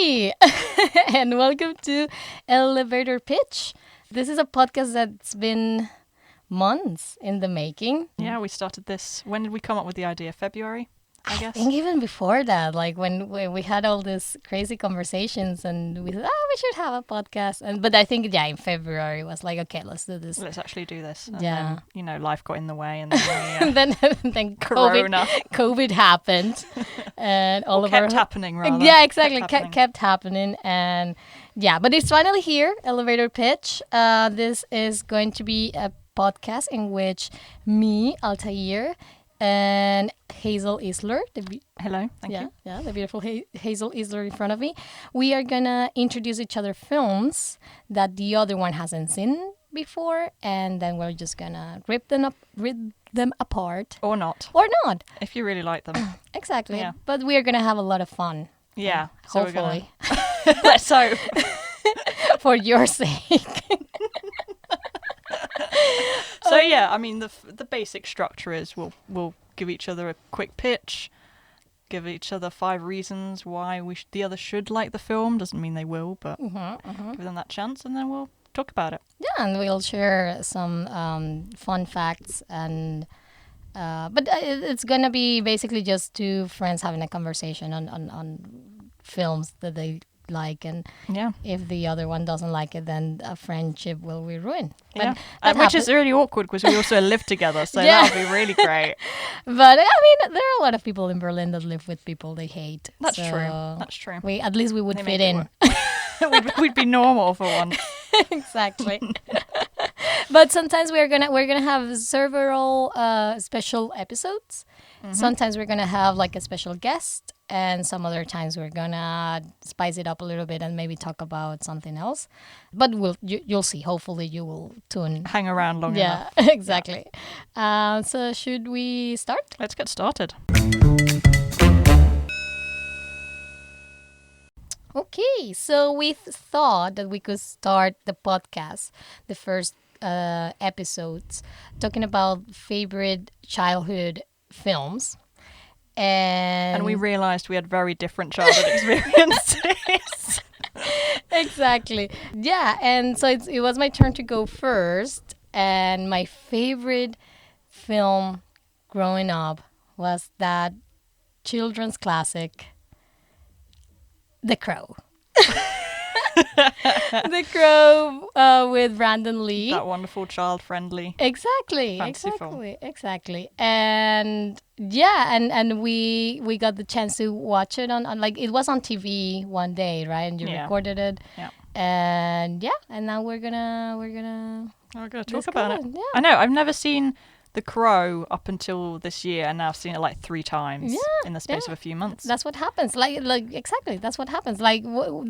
Hi, and welcome to Elevator Pitch. This is a podcast that's been months in the making. Yeah, we started this. When did we come up with the idea? February, I guess. I think even before that, like when we had all these crazy conversations and we thought, we should have a podcast. But I think, in February it was like, okay, let's do this. Let's actually do this. And Yeah. then, life got in the way and then And then Corona. COVID happened. And all of kept our... happening, rather. Yeah, exactly. Kept Kept happening. And but it's finally here, Elevator Pitch. This is going to be a podcast in which me, Altair, and Hazel Isler, Hello, thank you. the beautiful Hazel Isler in front of me, we are gonna introduce each other films that the other one hasn't seen before, and then we're just gonna rip them apart. Or not, Or not. if you really like them. Exactly. Yeah. But we are gonna have a lot of fun. Yeah, so Hopefully. we're gonna... Let's hope. For your sake. So yeah, I mean, the basic structure is we'll give each other a quick pitch, give each other 5 reasons why the other should like the film. Doesn't mean they will, but give them that chance, and then we'll talk about it. Yeah, and we'll share some fun facts and but it's gonna be basically just two friends having a conversation on films that they like, and Yeah. if the other one doesn't like it, then a friendship will be ruined. Yeah, that which is happens. really awkward because we also live together, so Yeah. that would be really great. But I mean, there are a lot of people in Berlin that live with people they hate. That's so true. That's true. At least we would They fit make it in. we'd be normal for once. Exactly. But sometimes we're gonna have several special episodes. Sometimes we're gonna have like a special guest, and some other times we're gonna spice it up a little bit and maybe talk about something else. But you'll see. Hopefully, you will tune. Hang around long enough. Yeah, exactly. So should we start? Let's get started. Okay, so we thought that we could start the podcast, the first episodes, talking about favorite childhood films. And We realised we had very different childhood experiences. exactly. Yeah, and so it was my turn to go first. And my favorite film growing up was that children's classic, The Crow. The Crow with Brandon Lee. That wonderful child-friendly. Exactly, fantasy exactly. And yeah, and we got the chance to watch it on like it was on TV one day, right? And you Yeah. recorded it. Yeah. And now we're gonna We're going to talk Let's about go, it. yeah. I know, I've never seen The Crow up until this year, and now I've seen it like 3 times in the space of a few months. That's what happens. Like exactly, that's what happens. Like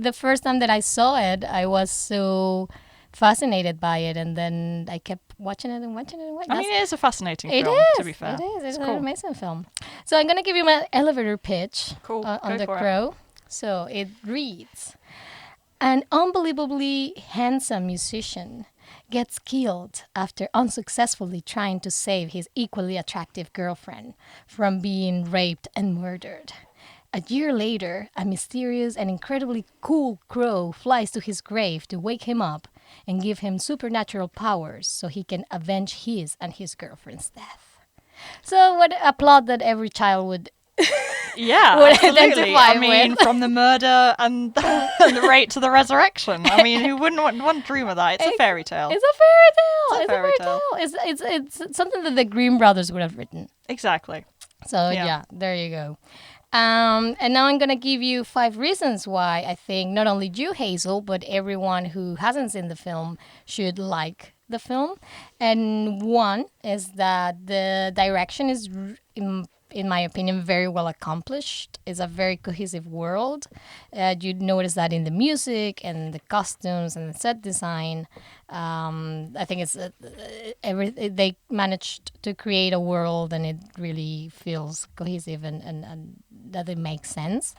the first time that I saw it, I was so fascinated by it, and then I kept watching it and watching it and watching. I mean, it is a fascinating It film, is. to be fair. It is. It's an cool. amazing film. So I'm gonna give you my elevator pitch Cool. on Go The for it. Crow. So it reads: an unbelievably handsome musician gets killed after unsuccessfully trying to save his equally attractive girlfriend from being raped and murdered. A year later, a mysterious and incredibly cool crow flies to his grave to wake him up and give him supernatural powers so he can avenge his and his girlfriend's death. So what a plot that every child would Yeah, would absolutely. identify I mean, with. from the murder and the rape to the resurrection. I mean, who wouldn't want to dream of that? It's a fairy tale. It's a fairy tale. It's a fairy tale. It's something that the Grimm brothers would have written. Exactly. So Yeah. yeah, there you go. And now I'm gonna give you 5 reasons why I think not only you, Hazel, but everyone who hasn't seen the film should like the film. And one is that the direction is, in my opinion, very well accomplished. It's a very cohesive world. You'd notice that in the music and the costumes and the set design. I think it's they managed to create a world, and it really feels cohesive and that it makes sense.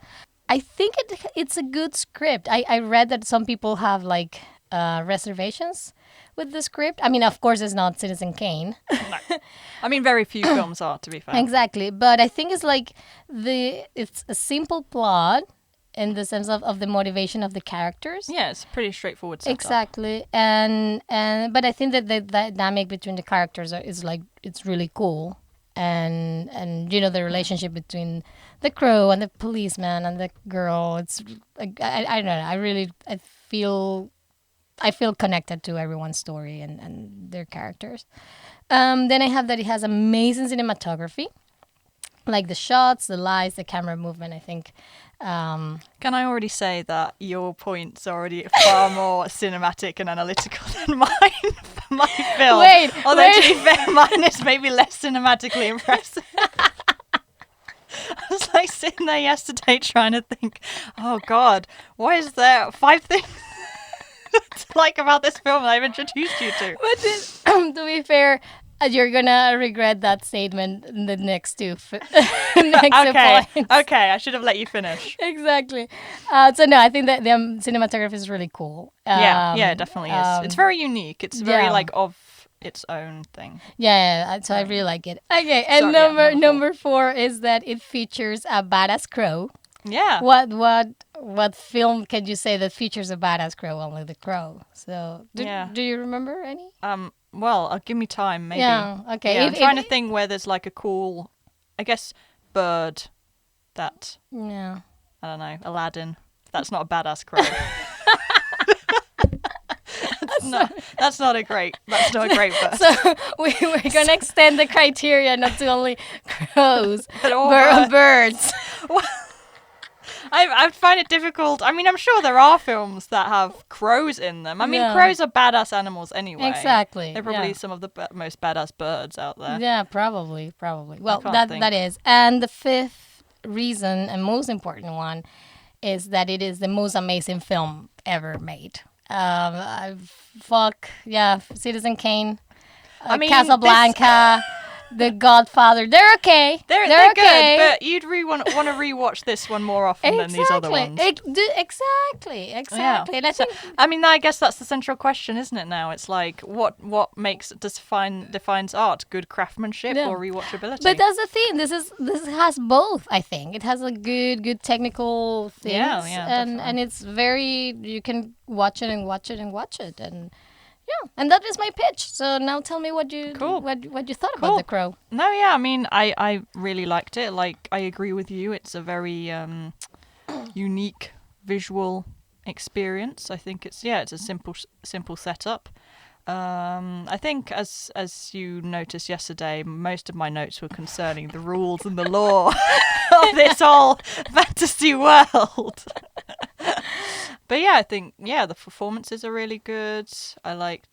I think it's a good script. I read that some people have like reservations with the script. I mean, of course, it's not Citizen Kane. No. I mean, very few films are, to be fair. Exactly, but I think it's like it's a simple plot, in the sense of the motivation of the characters. Yeah, it's a pretty straightforward setup. Exactly, and but I think that the dynamic between the characters is like it's really cool, and you know the relationship between the crow and the policeman and the girl. It's like, I don't know. I feel connected to everyone's story and their characters. Then I have that it has amazing cinematography, like the shots, the lights, the camera movement. I think. Can I already say that your points are already far more cinematic and analytical than mine for my film? Although to be fair, mine is maybe less cinematically impressive. I was like sitting there yesterday trying to think, oh God, why is there 5 things to like about this film that I've introduced you to? But to be fair, you're gonna regret that statement in the next two next points. Okay, I should have let you finish. Exactly. So no, I think that the cinematography is really cool. Yeah, it definitely is. It's very unique. It's very like of its own thing. Yeah, so I really like it. Okay, and number 4 is that it features a badass crow. Yeah. What film can you say that features a badass crow? Only The Crow. So do you remember any? Well, give me time, maybe. Yeah, okay. Yeah, I'm trying to think where there's like a cool, I guess, bird that, yeah. I don't know, Aladdin. That's not a badass crow. That's not a great bird. So we're going to extend the criteria not to only crows, but all birds. I find it difficult. I mean, I'm sure there are films that have crows in them. I mean, crows are badass animals anyway. Exactly. They're probably some of the most badass birds out there. Yeah, probably. Well, that is. And the 5th reason and most important one is that it is the most amazing film ever made. Citizen Kane, Casablanca. The Godfather. They're okay. They're okay. Good, but you'd want to rewatch this one more often than these other ones. Exactly. Yeah. And I guess that's the central question, isn't it? Now it's like what defines art? Good craftsmanship or rewatchability? But that's the thing. This has both. I think it has a good technical things. And it's very you can watch it and and that is my pitch. So now tell me what you thought about The Crow. No, yeah, I mean, I really liked it. Like, I agree with you. It's a very unique visual experience. I think it's a simple setup. I think as you noticed yesterday, most of my notes were concerning the rules and the law of this whole fantasy world. But yeah, I think the performances are really good. I like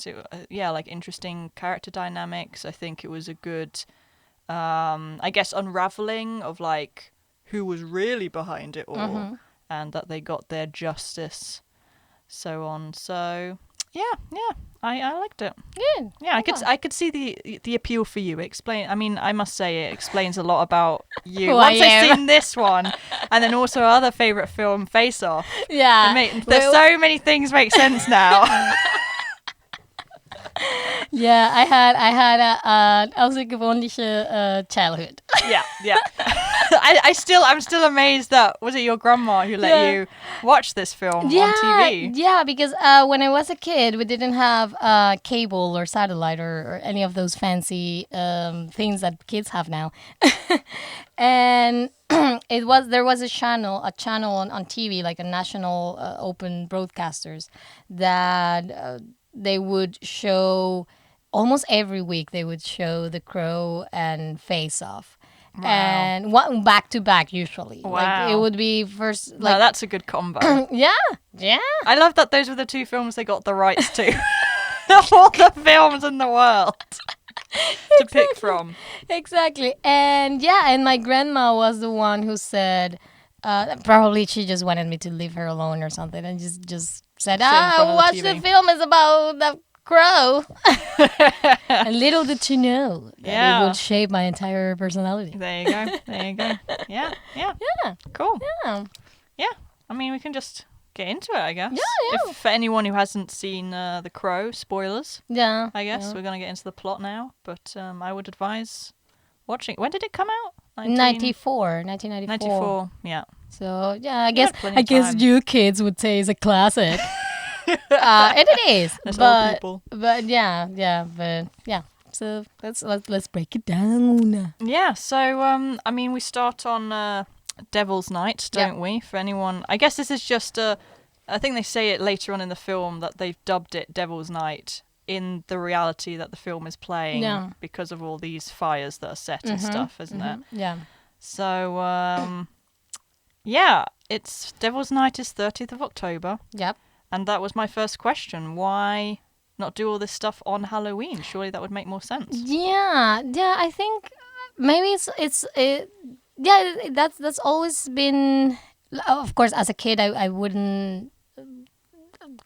interesting character dynamics. I think it was a good, I guess, unraveling of like who was really behind it all, and that they got their justice, so on. So I liked it. Good. Yeah, I could see the appeal for you. I mean, I must say it explains a lot about you. Once I've seen this one, and then also our other favourite film, Face Off. Yeah. There's so many things make sense now. Yeah, I had a außergewöhnliche childhood. Yeah. I'm still amazed that was it your grandma who let you watch this film on TV? Yeah, because when I was a kid, we didn't have cable or satellite or any of those fancy things that kids have now, and there was a channel on TV, like a national open broadcasters that they would show almost every week. They would show The Crow and Face Off. Wow. And one back to back usually. Wow. Like it would be first. No, that's a good combo. Yeah. I love that those were the 2 films they got the rights to. Of all the films in the world to pick from. Exactly. And and my grandma was the one who said, probably she just wanted me to leave her alone or something, and just said, watch the film is about the crow. And little did she know that it would shape my entire personality. There you go. Yeah. Cool. Yeah. I mean, we can just get into it, I guess. Yeah. If for anyone who hasn't seen The Crow, spoilers. Yeah. I guess we're going to get into the plot now, but I would advise watching. When did it come out? 1994. Yeah. So yeah, I guess plenty of time. you kids would say it's a classic. And it is, That's old but people. yeah. So let's break it down. Yeah, so I mean, we start on Devil's Night, don't we? For anyone, I guess this is just a. I think they say it later on in the film that they've dubbed it Devil's Night in the reality that the film is playing because of all these fires that are set and stuff, isn't it? Yeah. So yeah, it's Devil's Night is 30th of October, Yep. and that was my first question. Why not do all this stuff on Halloween? Surely that would make more sense. Yeah. I think maybe that's always been. Of course, as a kid, I wouldn't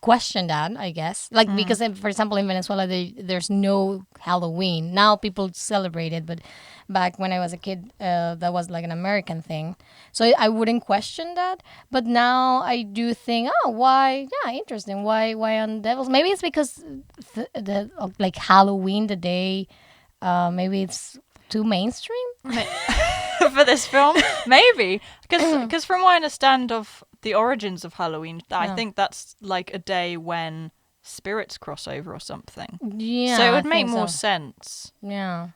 question that, I guess, like because for example in Venezuela there's no Halloween. Now people celebrate it, but back when I was a kid that was like an American thing, so I wouldn't question that. But now I do think, oh, why? Yeah, interesting. Why on Devils? Maybe it's because the like Halloween the day, maybe it's too mainstream. For this film, maybe because from what I understand of the origins of Halloween, I think that's like a day when spirits cross over or something. Yeah, So it I would make think more so. sense Yeah.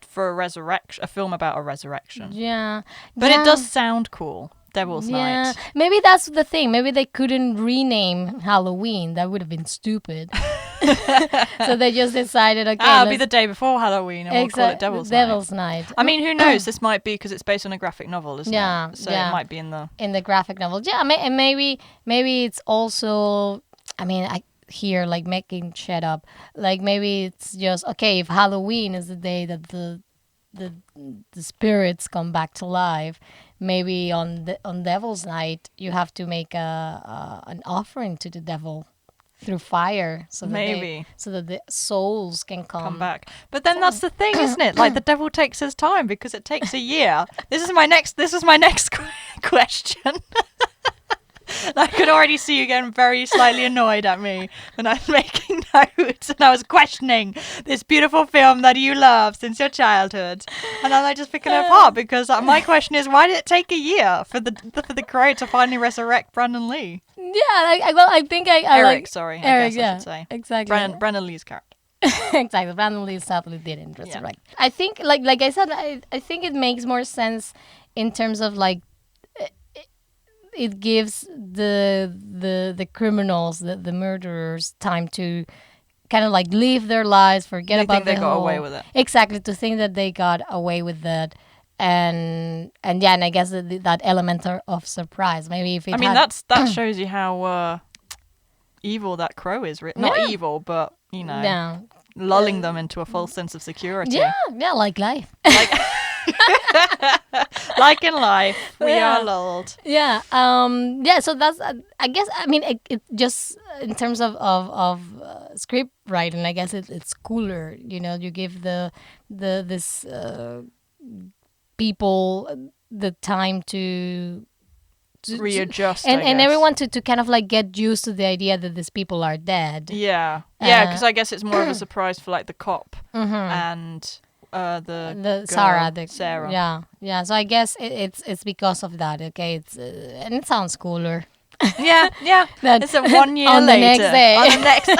for a film about a resurrection. Yeah. But Yeah. it does sound cool, Devil's Yeah, Night. maybe that's the thing. Maybe they couldn't rename Halloween. That would have been stupid. So they just decided, okay, It'll be the day before Halloween, and we'll call it Devil's Night. I mean, who knows? This might be because it's based on a graphic novel, isn't Yeah, it? So yeah. it might be in the. In the graphic novel. Yeah, and maybe it's also. I mean, I here like making shit up. Like maybe it's just okay if Halloween is the day that the spirits come back to life. Maybe on Devil's Night you have to make an offering to the devil through fire, so that so that the souls can Come back. But then that's the thing, isn't it? Like the devil takes his time because it takes a year. This is my next question. I could already see you getting very slightly annoyed at me when I was making notes and I was questioning this beautiful film that you love since your childhood, and I'm like just picking it apart because my question is, why did it take a year for the crow to finally resurrect Brandon Lee? Yeah, I think I Eric, like sorry, Eric, I guess I should say. exactly. Brandon Lee's character. Exactly. Brandon Lee sadly didn't resurrect. I think, like I said, I think it makes more sense in terms of like it gives the criminals, the murderers, time to kind of like live their lives, forget They about think they the got whole, away with it. Exactly, to think that they got away with that. And I guess that element of surprise. Maybe if it I mean, had, that shows you how evil that crow is. Not Yeah. evil, but you know, yeah, lulling them into a false sense of security. yeah, like life. Like in life, we Yeah. are lulled. Yeah. So that's I guess, I mean, it just in terms of script writing, I guess it's cooler. You know, you give this people the time to Readjust, I and guess. everyone to kind of like get used to the idea that these people are dead. Yeah, because I guess it's more of a surprise for like the cop and the girl, Sarah. Yeah. So I guess it's because of that. Okay, it's and it sounds cooler. Yeah. That It's a 1 year on later. the next day. On the next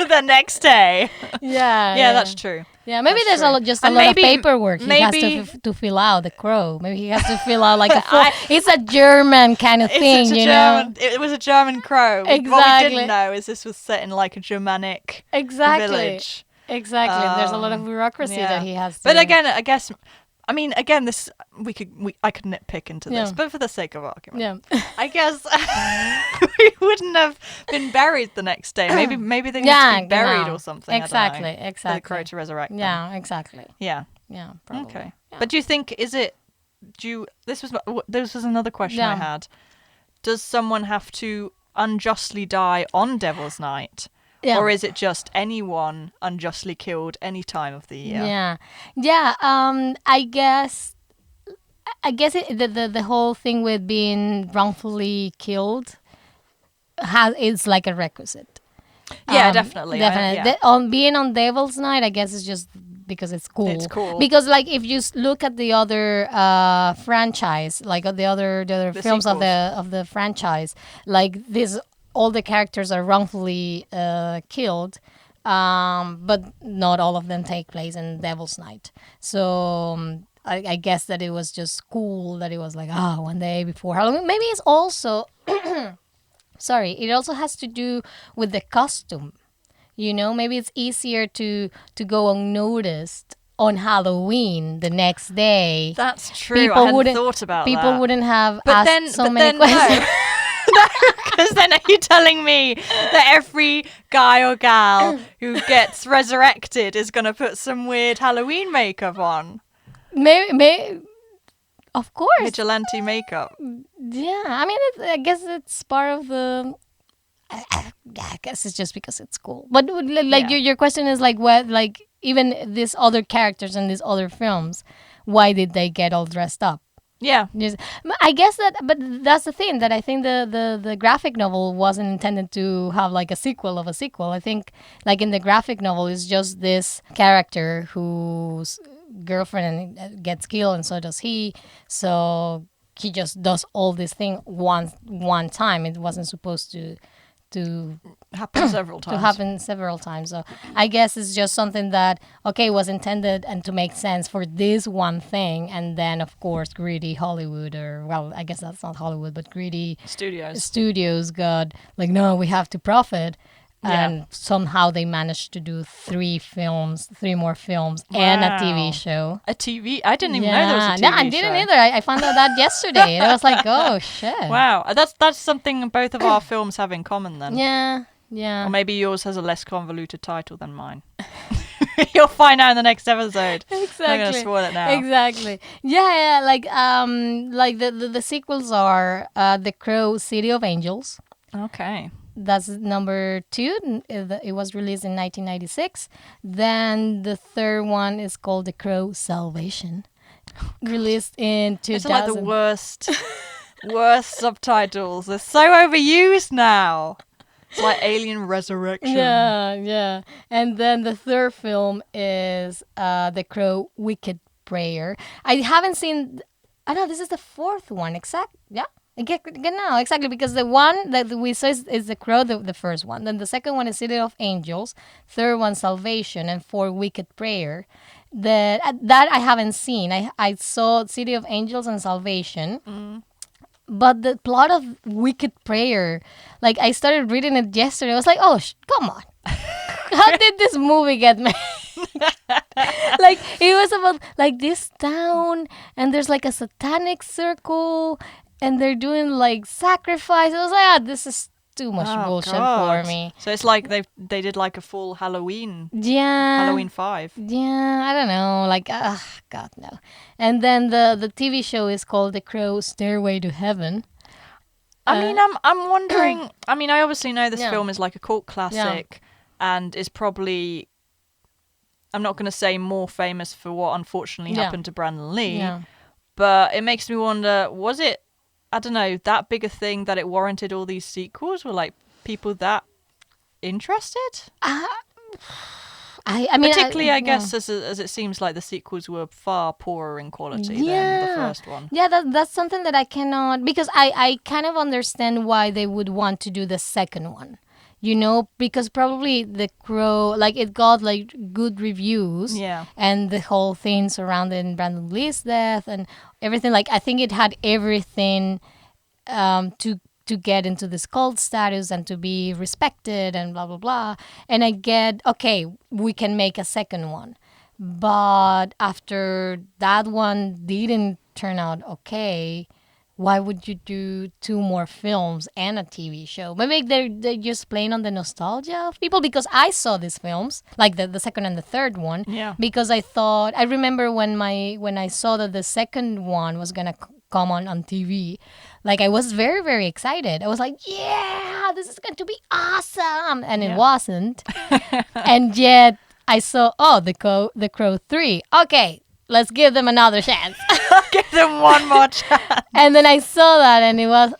the next day. Yeah, That's true. Yeah, maybe That's there's true. just a And lot maybe- of paperwork he maybe- has to fill out. The crow. Maybe he has to fill out like a full. It's a German kind of thing, It's a you German, know. It was a German crow. What we Exactly. didn't know is this was set in like a Germanic Exactly. village. Exactly. There's a lot of bureaucracy that he has to. But again, I guess, I mean, again, this I could nitpick into this, Yeah. but for the sake of argument, yeah. I guess we wouldn't have been buried the next day. Maybe they need to be buried genau. or something. I don't Exactly. know, for the Exactly. crow to resurrect them. Yeah. Exactly. Yeah. Yeah. Probably. Okay. Yeah. But do you think this was another question I Yeah. had. Does someone have to unjustly die on Devil's Night? Yeah. Or is it just anyone unjustly killed any time of the year? Yeah. I guess the whole thing with being wrongfully killed is like a requisite. Yeah, definitely. Definitely. On being on Devil's Night, I guess it's just because it's cool. It's cool. Because like if you look at the other franchise, like the other films sequels. of the franchise, like this, all the characters are wrongfully killed. But not all of them take place in Devil's Night. So I guess that it was just cool that it was like, one day before Halloween. Maybe it's also, sorry, it also has to do with the costume. You know, maybe it's easier to go unnoticed on Halloween the next day. That's true. I hadn't thought about that. People wouldn't have But asked so many questions. No, because then are you telling me that every guy or gal who gets resurrected is going to put some weird Halloween makeup on? Maybe, of course. Vigilante makeup. Yeah, I mean, I guess it's part of the. I guess it's just because it's cool. But like your question is like, what, like even these other characters in these other films, why did they get all dressed up? Yeah. Yes, I guess that, but that's the thing, that I think the graphic novel wasn't intended to have like a sequel of a sequel. I think like in the graphic novel, it's just this character whose girlfriend gets killed, and so does he. So he just does all this thing one time. It wasn't supposed to Happen several times. to happen several times. So I guess it's just something that, okay, was intended and to make sense for this one thing. And then, of course, greedy Hollywood, or, well, I guess that's not Hollywood, but greedy studios got like, no, we have to profit. Yeah. And somehow they managed to do three more films, and a TV show. A TV? I didn't even know there was a TV show. No, I didn't either. I found out that yesterday. And I was like, oh, shit. Wow. That's something both of our films have in common then. Yeah. Or maybe yours has a less convoluted title than mine. You'll find out in the next episode. Exactly. I'm going to spoil it now. Exactly. Yeah. Like the sequels are The Crow, City of Angels. Okay. That's number 2. It was released in 1996. Then the third one is called The Crow, Salvation, released in 2000. It's like the worst subtitles. They're so overused now. It's like Alien Resurrection. Yeah. And then the third film is The Crow, Wicked Prayer. I haven't seen. I know this is the fourth one. Yeah. No, exactly, because the one that we saw is The Crow, the first one. Then the second one is City of Angels. Third one, Salvation, and 4, Wicked Prayer. That I haven't seen. I saw City of Angels and Salvation. But the plot of Wicked Prayer, like I started reading it yesterday. I was like, oh, come on. How did this movie get made? Like it was about like this town, and there's like a satanic circle, and they're doing like sacrifice. I was like, this is too much bullshit for me. So it's like they did like a full Halloween. Yeah. Halloween 5. Yeah, I don't know. Like, God, no. And then the TV show is called The Crow, Stairway to Heaven. I mean, I'm wondering. I mean, I obviously know this film is like a cult classic, and is probably. I'm not going to say more famous for what unfortunately happened to Brandon Lee, but it makes me wonder: was it? I don't know, that big a thing that it warranted all these sequels? Were like people that interested? I mean, particularly, I guess, as it seems like the sequels were far poorer in quality than the first one. Yeah, that's something that I cannot, because I kind of understand why they would want to do the second one. You know, because probably The Crow, like it got like good reviews, and the whole thing surrounding Brandon Lee's death and everything. Like I think it had everything to get into this cult status and to be respected and blah blah blah. And I get, okay, we can make a second one, but after that one didn't turn out okay. Why would you do 2 more films and a TV show? Maybe they're just playing on the nostalgia of people, because I saw these films, like the second and the third one, because I remember when I saw that the second one was going to come on TV, like I was very, very excited. I was like, yeah, this is going to be awesome. And it wasn't. And yet I saw, The Crow 3. Okay, let's give them another chance. Give them one more chance. And then I saw that, and it was,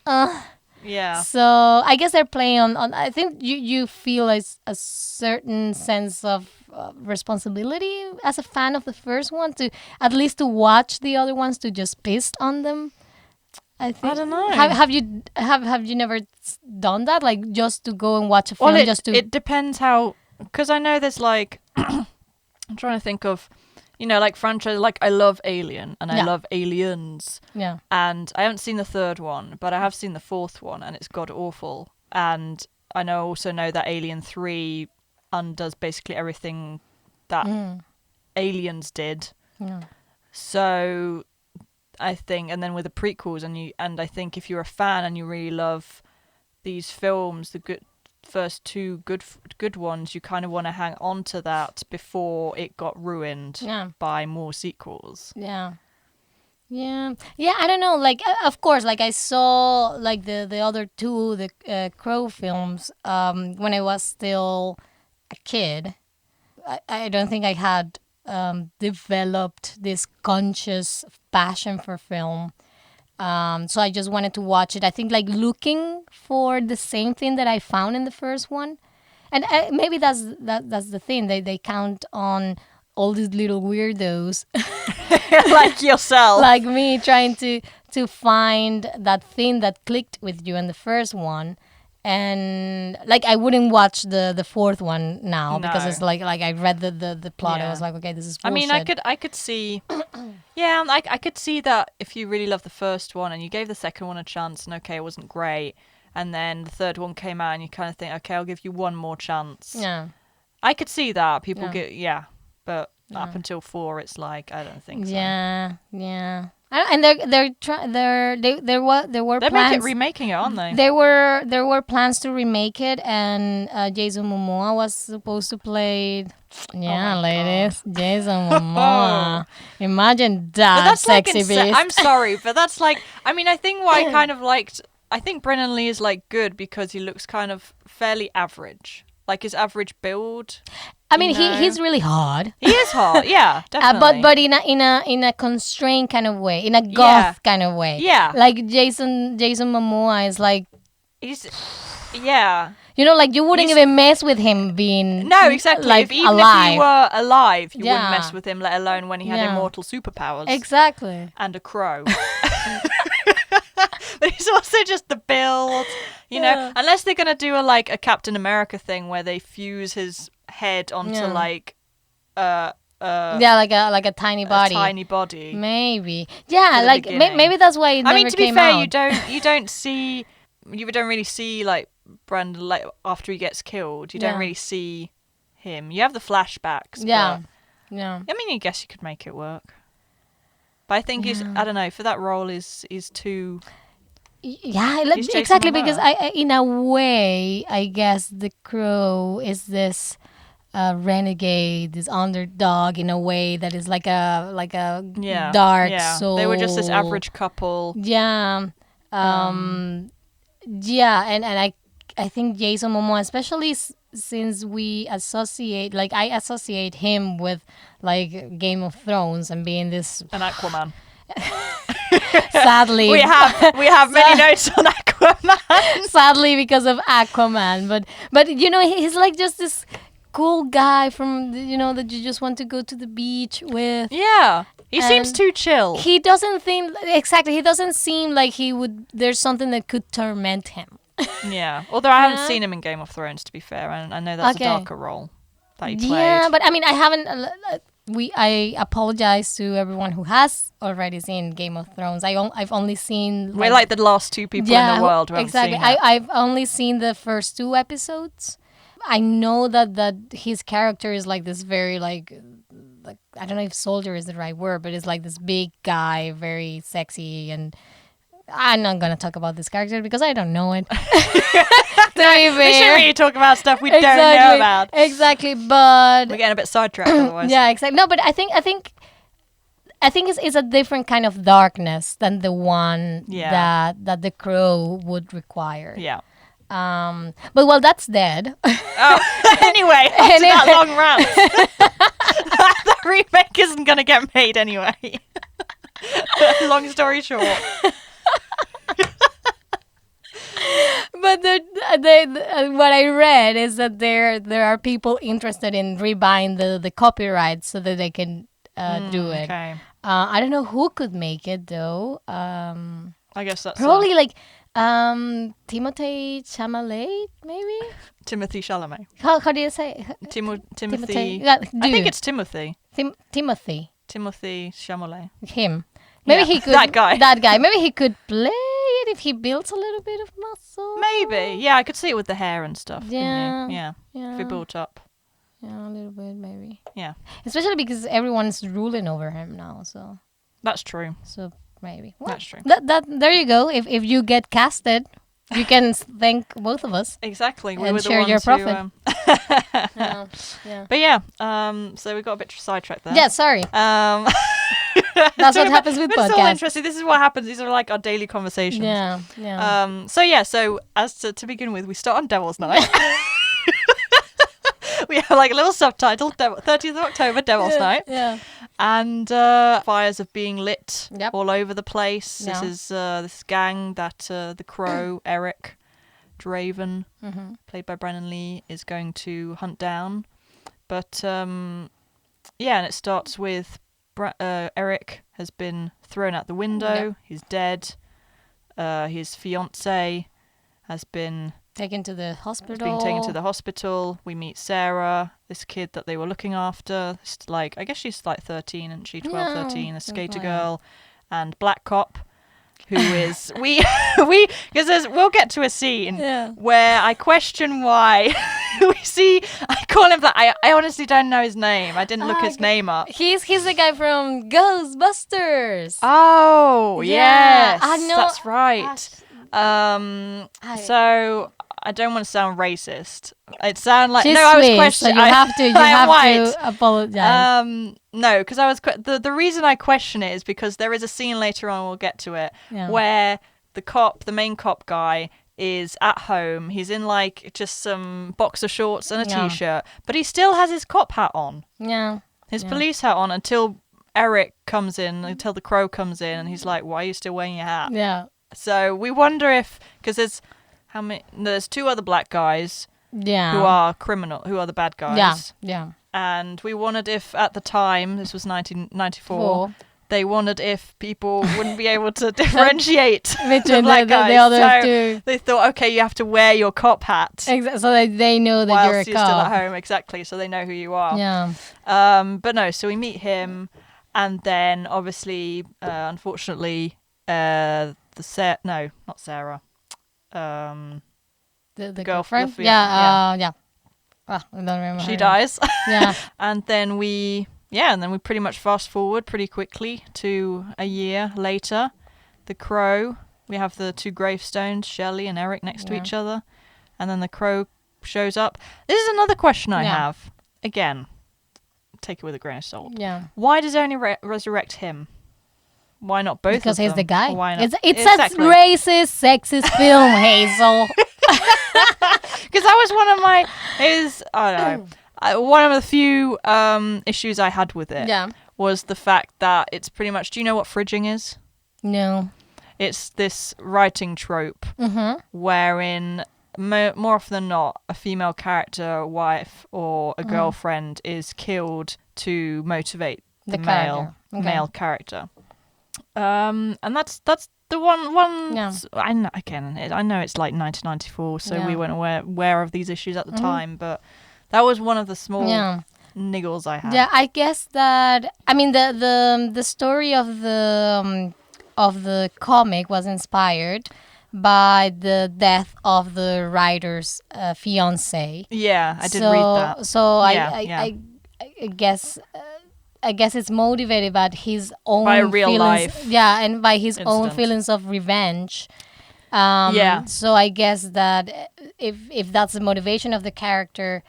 Yeah. So I guess they're playing on I think you feel a certain sense of responsibility as a fan of the first one to at least to watch the other ones to just piss on them. I think. I don't know. Have you never done that? Like just to go and watch a film, Well, just to. it depends how, because I know there's like, I'm trying to think of, like franchise. Like I love Alien and I Yeah. love Aliens, Yeah. and I haven't seen the third one, but I have seen the fourth one, and it's god awful. And I also know that Alien 3 undoes basically everything that Aliens did. Yeah. So I think, and then with the prequels, and I think if you're a fan and you really love these films, the first two good ones, you kind of want to hang on to that before it got ruined Yeah. by more sequels. Yeah. Yeah. Yeah, I don't know. Like, of course, like I saw like the other two, the Crow films, when I was still a kid. I don't think I had developed this conscious passion for film. So I just wanted to watch it. I think like looking for the same thing that I found in the first one, and maybe that's the thing. They count on all these little weirdos Like yourself. like me trying to find that thing that clicked with you in the first one. And like I wouldn't watch the fourth one now because No. it's like I read the plot. I Yeah. was like, okay, this is I bullshit. mean, I could see, yeah, I could see that if you really love the first one and you gave the second one a chance and okay, it wasn't great, and then the third one came out and you kind of think, okay, I'll give you one more chance. Yeah. I could see that people Yeah. but up until 4, it's like I don't think so. Yeah, yeah. And there were They're plans. remaking it, aren't they? There were plans to remake it, and Jason Momoa was supposed to play. Yeah, my ladies, Jason Momoa. Imagine But that that's like sexy insane. beast. I'm sorry, but that's like, I mean, I think what I kind of liked, I think Brennan Lee is like good because he looks kind of fairly average, like his average build. I mean, you know? he's really hard. He is hot, yeah, definitely. But in a constrained kind of way, in a goth Yeah. kind of way. Yeah. Like Jason Momoa is like, He's, yeah. like you wouldn't He's- even mess with him being No, exactly. like Even alive. if he were alive, you Yeah. wouldn't mess with him, let alone when he had Yeah. immortal superpowers Exactly. and a crow. But he's also just the build, Yeah. unless they're gonna do a Captain America thing where they fuse his head onto Yeah. like Yeah, like a tiny body. a tiny body. Maybe. Yeah, the like beginning. maybe that's why it I mean, never to be came fair, out. you don't really see like Brandon like after he gets killed. You Yeah. don't really see him. You have the flashbacks. Yeah. But, Yeah. I mean, I guess you could make it work. But I think he's, I don't know, for that role is too. Yeah, He's Jason exactly, Momoa. because I in a way, I guess the Crow is this renegade, this underdog in a way that is like a Yeah. dark yeah. soul. They were just this average couple. Yeah. Yeah, and I think Jason Momoa, especially since we associate, like I associate him with like Game of Thrones and being this An Aquaman. sadly we have many notes on Aquaman. sadly because of Aquaman, but he's like just this cool guy from that you just want to go to the beach with. Yeah. He seems And too chill. He doesn't think exactly. He doesn't seem like he would. There's something that could torment him. Yeah. Although I haven't Yeah. seen him in Game of Thrones, to be fair, and I know that's Okay. a darker role that he played. Yeah, but I mean, I haven't. I apologize to everyone who has already seen Game of Thrones. I've only seen. We're like the last two people in the world who haven't exactly. seen it. I've only seen the first 2 episodes. I know that his character is like this very like I don't know if soldier is the right word, but it's like this big guy, very sexy, and I'm not gonna talk about this character because I don't know it. To be We fair. shouldn't really talk about stuff we don't know about. Exactly, but We're getting a bit sidetracked otherwise. yeah, exactly. No, but I think it's a different kind of darkness than the one Yeah. that the Crow would require. Yeah. But well, that's dead. Oh, anyway, after that long rant, the remake isn't going to get made anyway. Long story short. But what I read is that there are people interested in rebuying the copyright so that they can do it. Okay. I don't know who could make it though. I guess that's Probably like Timothée Chalamet, maybe. Timothy Chalamet. How do you say Timothy. Yeah, I think it's Timothy. Timothy. Timothy Chalamet. Him. Maybe Yeah, he could. that guy. That guy. Maybe he could play it if he builds a little bit of muscle. Maybe. Yeah, I could see it with the hair and stuff. couldn't you? Yeah. Yeah. Yeah. If he built up. Yeah, a little bit maybe. Yeah. Especially because everyone's ruling over him now. That's true. So maybe. Well, That's true. That there you go. If you get casted, you can thank both of us. Exactly. We And were the share ones your who, profit. Yeah. Yeah. But yeah, so we got a bit sidetracked there. Yeah. Sorry. That's what happens with It's all podcasts. interesting. This is what happens. These are like our daily conversations. Yeah. Yeah. So as to begin with, we start on Devil's Night. We have like a little subtitle, 30th of October, Devil's Night. Yeah. And fires are being lit Yep. all over the place. Yeah. This is this gang that the Crow, Eric Draven, Mm-hmm. played by Brennan Lee, is going to hunt down. But yeah, and it starts with Eric has been thrown out the window. Yep. He's dead. His fiance has been Taken to the hospital. being taken to the hospital. We meet Sarah, this kid that they were looking after. It's like, I guess she's like 13, and she 12, Yeah, 13, a skater something like girl, and Black Cop, who is because we'll get to a scene Yeah. where I question why I call him that. I honestly don't know his name. I didn't look his name up. He's the guy from Ghostbusters. Oh, Yeah, yes, I know- that's right. So I don't want to sound racist. It sounded like She's no. I was Swiss, questioning. so you have to. You I am have white. to apologize. No, because I was the reason I question it is because there is a scene later on. We'll get to it Yeah. where the main cop guy, is at home. He's in like just some boxer shorts and a Yeah. t-shirt, but he still has his cop hat on, Yeah. his Yeah. police hat on until Eric comes in, until the Crow comes in, and he's like, "Why are you still wearing your hat?" Yeah. So we wonder if, because there's two other black guys Yeah. who are the bad guys. Yeah. Yeah. And we wondered if at the time, this was 1994, Four. they wondered if people wouldn't be able to differentiate the Between black the guys. other So two. they thought, okay, you have to wear your cop hat So that they know that whilst you're a you're still at cop. home. Exactly, so they know who you are. Yeah. But no, so we meet him, and then obviously, unfortunately, not Sarah. The girlfriend, girlfriend. the Yeah. Yeah. I don't remember. She her dies. name. Yeah. And then we pretty much fast forward pretty quickly to a year later. The Crow, we have the two gravestones, Shelley and Eric, next to Yeah. each other. And then the Crow shows up. This is another question I Yeah. have. Again, take it with a grain of salt. Yeah. Why does it only resurrect him? Why not both Because of he's them? the guy. Or why not? It's Exactly. a racist, sexist film, Hazel. Because that was one of my one of the few issues I had with it. Yeah. Was the fact that it's pretty much. Do you know what fridging is? No. It's this writing trope Mm-hmm. wherein more often than not, a female character, a wife, or a girlfriend is killed to motivate the The male character. Okay. male character. And that's the one. Yeah. I know it's like 1994, so Yeah. we weren't aware of these issues at the time, but that was one of the small Yeah. niggles I had. Yeah, I guess that the story of the comic was inspired by the death of the writer's fiance. Yeah, I did read that. So Yeah, I guess. I guess it's motivated by his own By a real feelings, life yeah, and by his own incident. feelings of revenge. Yeah. So I guess that if that's the motivation of the character,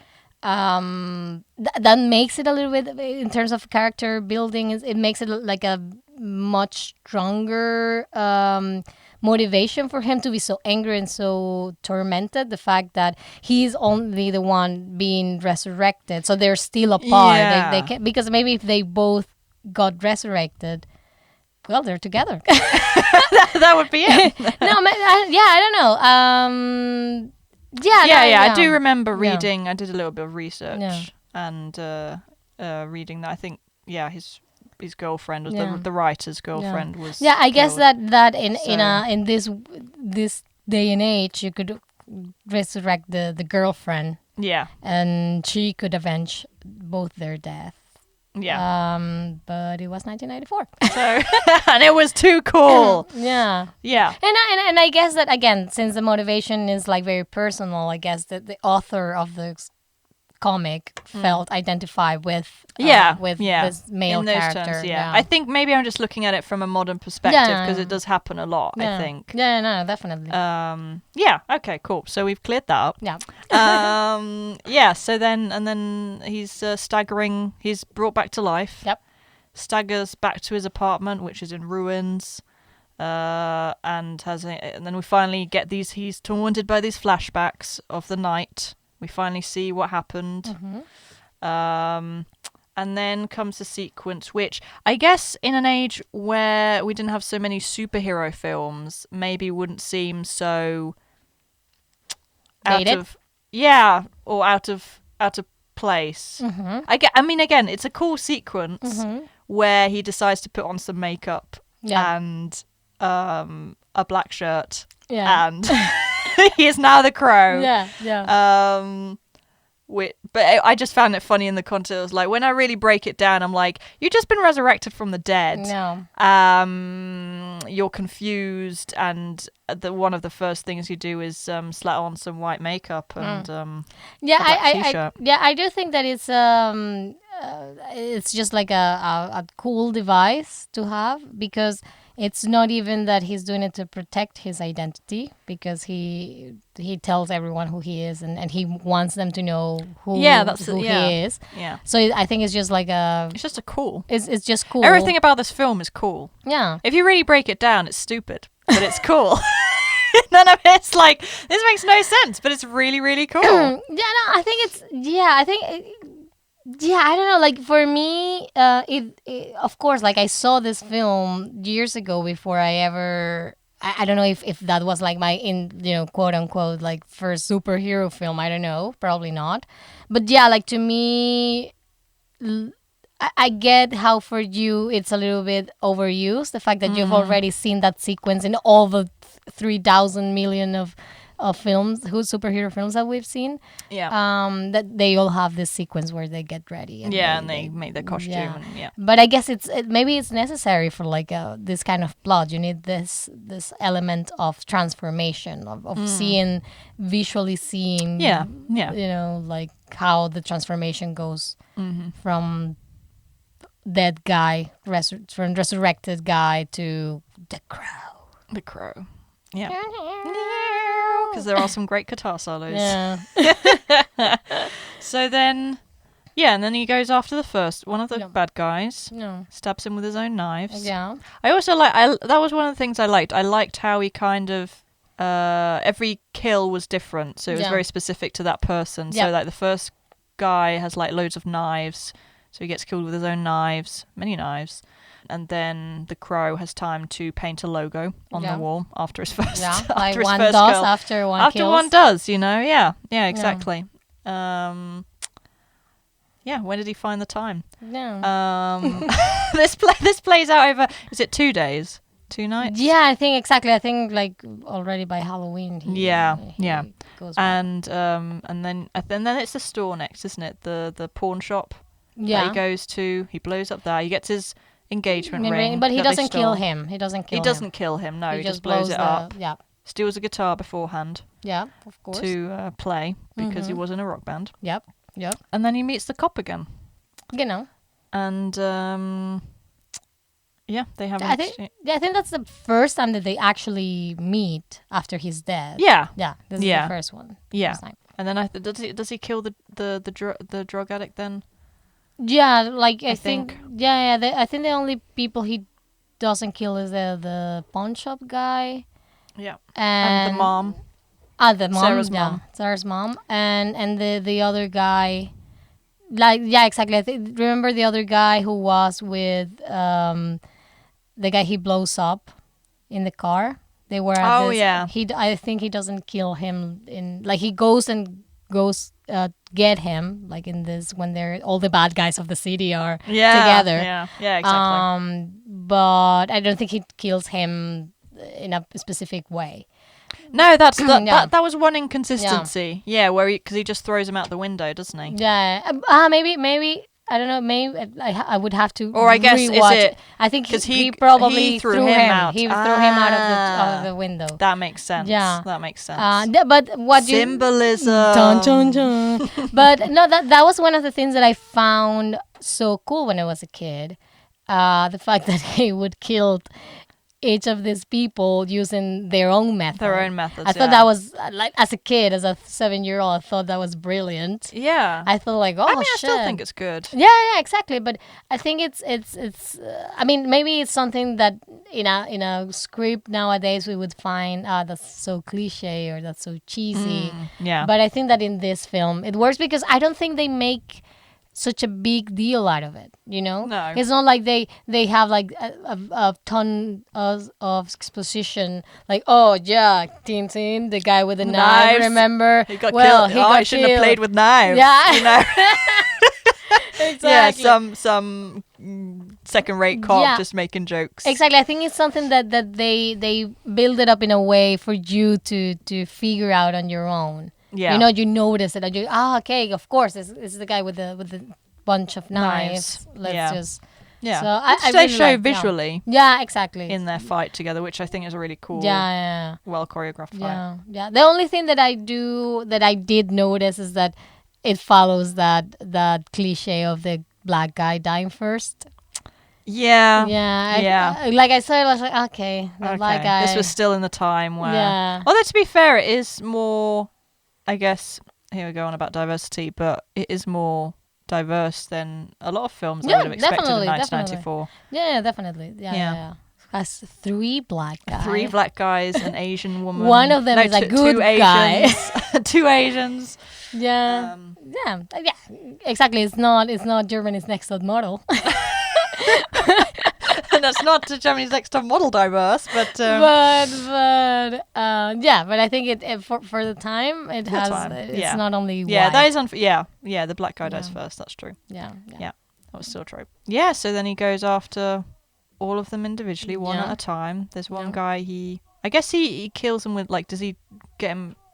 that makes it a little bit in terms of character building. It makes it like a much stronger motivation for him to be so angry and so tormented. The fact that he's only the one being resurrected, so they're still apart. Yeah. They can, because maybe if they both got resurrected, well, they're together. that would be it. I don't know. I do remember reading. I did a little bit of research and reading that. I think his girlfriend was the writer's girlfriend was. Yeah, I guess killed. that in this day and age, you could resurrect the girlfriend. Yeah. And she could avenge both their death. Yeah. But it was 1994. So and it was too cool. Yeah. Yeah. And I guess that again, since the motivation is like very personal, I guess that the author of the comic felt identified with this male in those character. Terms, I think maybe I'm just looking at it from a modern perspective because it does happen a lot. I think. Yeah. No, definitely. Okay. Cool. So we've cleared that up. Yeah. So then he's staggering. He's brought back to life. Yep. Staggers back to his apartment, which is in ruins. And then we finally get these. He's tormented by these flashbacks of the night. We finally see what happened. Mm-hmm. And then comes the sequence, which I guess in an age where we didn't have so many superhero films, maybe wouldn't seem so dated? out of place. Mm-hmm. I mean, again, it's a cool sequence where he decides to put on some makeup and a black shirt and he is now the Crow. But I just found it funny in the context. It was like, when I really break it down, I'm like, you've just been resurrected from the dead. No. You're confused, and one of the first things you do is slap on some white makeup and a black t-shirt. I do think that it's just like a cool device to have, because it's not even that he's doing it to protect his identity, because he tells everyone who he is, and he wants them to know who he is. Yeah. So I think it's just like it's just a cool. It's just cool. Everything about this film is cool. Yeah. If you really break it down, it's stupid, but it's cool. None of it's like, this makes no sense, but it's really, really cool. I don't know. Like, for me, it of course, like, I saw this film years ago before I ever. I don't know if that was like my quote unquote like first superhero film. I don't know, probably not. But yeah, like, to me, I get how for you it's a little bit overused. The fact that you've already seen that sequence in all the 3,000 million of films, superhero films that we've seen. That they all have this sequence where they get ready. And and they make their costume. Yeah. But I guess maybe it's necessary for like this kind of plot. You need this element of transformation, of visually seeing. Like how the transformation goes from dead guy, from resurrected guy to the Crow. The Crow. Yeah. Because there are some great guitar solos. Yeah. So then, and then he goes after one of the bad guys. No. Stabs him with his own knives. Yeah. I also that was one of the things I liked. I liked how he kind of every kill was different, so it was very specific to that person. Yeah. So like the first guy has like loads of knives, so he gets killed with his own knives, many knives. And then the Crow has time to paint a logo on the wall after his first. Yeah, after like his one first does kill. after one After kills. one does, Yeah, exactly. When did he find the time? No. This plays out over. Is it 2 days? 2 nights? Yeah, I think exactly. I think like already by Halloween. He goes back. And then it's the store next, isn't it? The pawn shop. Yeah. That he goes to. He blows up there. He gets his engagement ring, but he that they doesn't kill stole. him. He doesn't kill him. No, he just blows it up. Yeah. Steals a guitar beforehand. Yeah, of course. To play because he was in a rock band. Yep. And then he meets the cop again. And they have. I think that's the first time that they actually meet after he's dead. Yeah. This is the first one. Yeah. First time. And then does he kill the drug addict then? Yeah, like I think. I think the only people he doesn't kill is the pawn shop guy. Yeah. And the mom. The mom. Sarah's mom. Sarah's mom. And the other guy. Like, yeah, exactly. Remember the other guy who was with the guy he blows up in the car. They were at Oh, this, yeah. I think he doesn't kill him in, like, he goes get him, like, in this, when they're all the bad guys of the city are together. Yeah, exactly. But I don't think he kills him in a specific way. No, that's Yeah. that was one inconsistency. Yeah, where because he just throws him out the window, doesn't he? Yeah. Maybe I don't know. Maybe I would have to. Or I guess, is rewatch it- I think 'cause he probably he threw him out. He threw him out Ah. of the window. That makes sense. Yeah. That makes sense. But what you Symbolism. Dun, dun, dun. But no, that was one of the things that I found so cool when I was a kid. The fact that he would kill each of these people using their own method. Their own methods. I thought that was, like, as a kid, as a 7-year-old, I thought that was brilliant. Yeah. I thought, like, oh, I mean, shit. I still think it's good. Yeah, exactly. But I think it's. I mean, maybe it's something that in a script nowadays we would find that's so cliche or that's so cheesy. Yeah. But I think that in this film it works because I don't think they make such a big deal out of it. You know, No. it's not like they have like a ton of exposition. Like, oh yeah, Tintin, the guy with the knife. Knives. Remember? He got well, killed. he Oh, got I shouldn't have killed. played with knives. Yeah. You know? Exactly. Yeah, some second-rate cop Yeah. just making jokes. Exactly. I think it's something that they build it up in a way for you to figure out on your own. Yeah. You know, you notice it and you okay, of course, it's the guy with the bunch of knives. Let's Yeah. just Yeah. So I Which they really show like, yeah. visually Yeah, exactly. in their fight together, which I think is a really cool, yeah. well choreographed fight. Yeah. The only thing that I did notice is that it follows that cliche of the black guy dying first. Yeah. Yeah. Like I said, I was like, okay, the black guy. This was still in the time where. Yeah. Although to be fair, it is more. I guess here we go on about diversity, but it is more diverse than a lot of films I Yeah, would have expected definitely, in 1994. Yeah, definitely. Yeah. Yeah. Has 3 black guys. 3 black guys, an Asian woman. One of them is a good guy. Asians, 2 Asians. Yeah. Yeah. Exactly. It's not Germany's Next Top Model. And that's not Germany's Next Top Model diverse, but but I think it for the time it the has time, it's yeah. not only yeah, white. that is yeah, the black guy dies first. That's true. Yeah. Yeah. That was still true. Yeah, so then he goes after all of them individually, one Yeah. at a time. There's one Yeah. guy I guess he kills him with, like, does he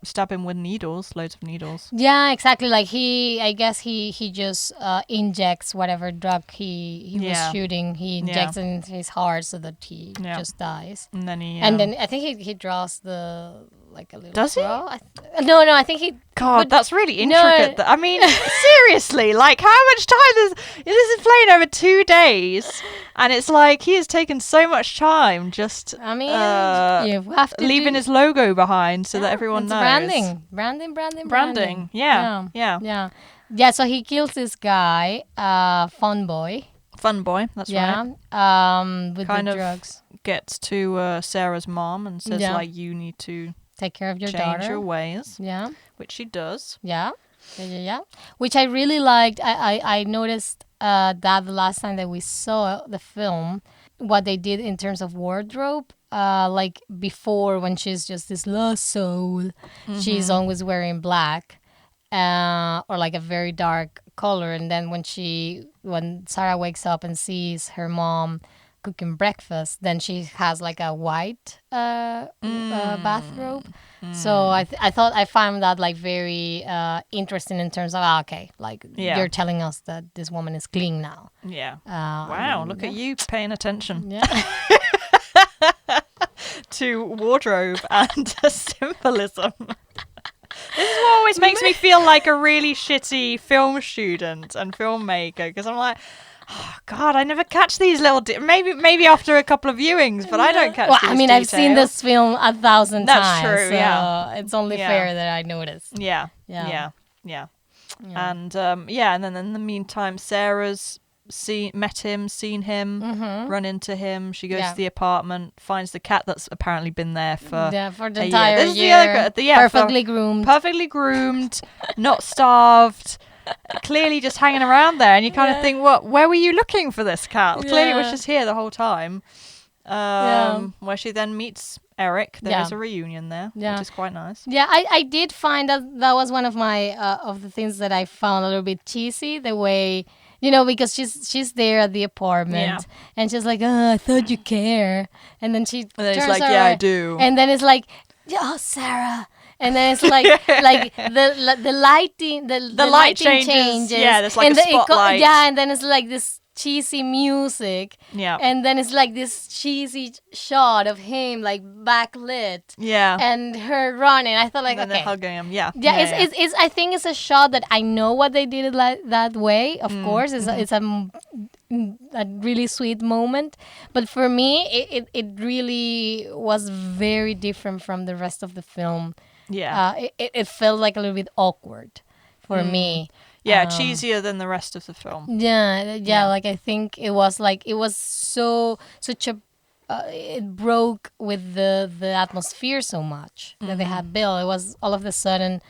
stab him with needles, loads of needles? Yeah, exactly. Like I guess he just injects whatever drug he Yeah. was shooting. He injects in his heart so that he Yeah. just dies. And then he And then I think he draws the like a little. Does he? draw. No, I think he. God, but- that's really No. intricate. I mean, seriously, like, how much time this is playing over 2 days, and it's like he has taken so much time just I mean, you have to leaving do, his logo behind so that Yeah, everyone it's knows. branding. Yeah. Yeah. So he kills this guy, Fun Boy. Fun boy, that's right. With Kind the of drugs. Gets to Sarah's mom and says, Yeah. like, you need to Take care of your change daughter. your ways, Yeah. which she does. Yeah. Which I really liked. I noticed that the last time that we saw the film, what they did in terms of wardrobe. Like before, when she's just this lost soul, she's always wearing black, or like a very dark color. And then when Sarah wakes up and sees her mom cooking breakfast, then she has like a white bathrobe. So I thought I found that like very interesting in terms of okay, like you're telling us that this woman is clean now. Yeah. Wow, look at you paying attention Yeah. to wardrobe and symbolism. This is what always makes me feel like a really shitty film student and filmmaker, because I'm like, oh God, I never catch these little maybe after a couple of viewings, but I don't catch Well, these I mean, I've seen details. this film 1,000 That's times. true, So yeah. it's only Yeah. fair that I notice. Yeah. Yeah. And and then in the meantime, Sarah's seen him, run into him. She goes Yeah. to the apartment, finds the cat that's apparently been there for For the a year. entire This is the year. other for- Perfectly groomed. perfectly groomed, not starved, clearly just hanging around there. And you kind of think, where were you looking for this cat? Clearly it was Yeah. just here the whole time. where she then meets Eric. There is a reunion there, which is quite nice. Yeah, I did find that was one of my of the things that I found a little bit cheesy. The way, because she's there at the apartment and she's like, "Oh, I thought you care," and then she And then turns it's like, her "Yeah, I around, do." and then it's like, "Oh, Sarah." And then it's like the lighting, the light lighting changes. Yeah, there's like and a spotlight. and then it's like this cheesy music. Yeah. And then it's like this cheesy shot of him like backlit. Yeah. And her running. I thought like, and then okay. they're hugging him. Yeah. Yeah, it's I think it's a shot that I know what they did it that way. Of course, it's a really sweet moment, but for me, it really was very different from the rest of the film. Yeah. It felt like a little bit awkward for me. Yeah, cheesier than the rest of the film. Yeah. Like I think it was such a. It broke with the atmosphere so much that they had built. It was all of a sudden.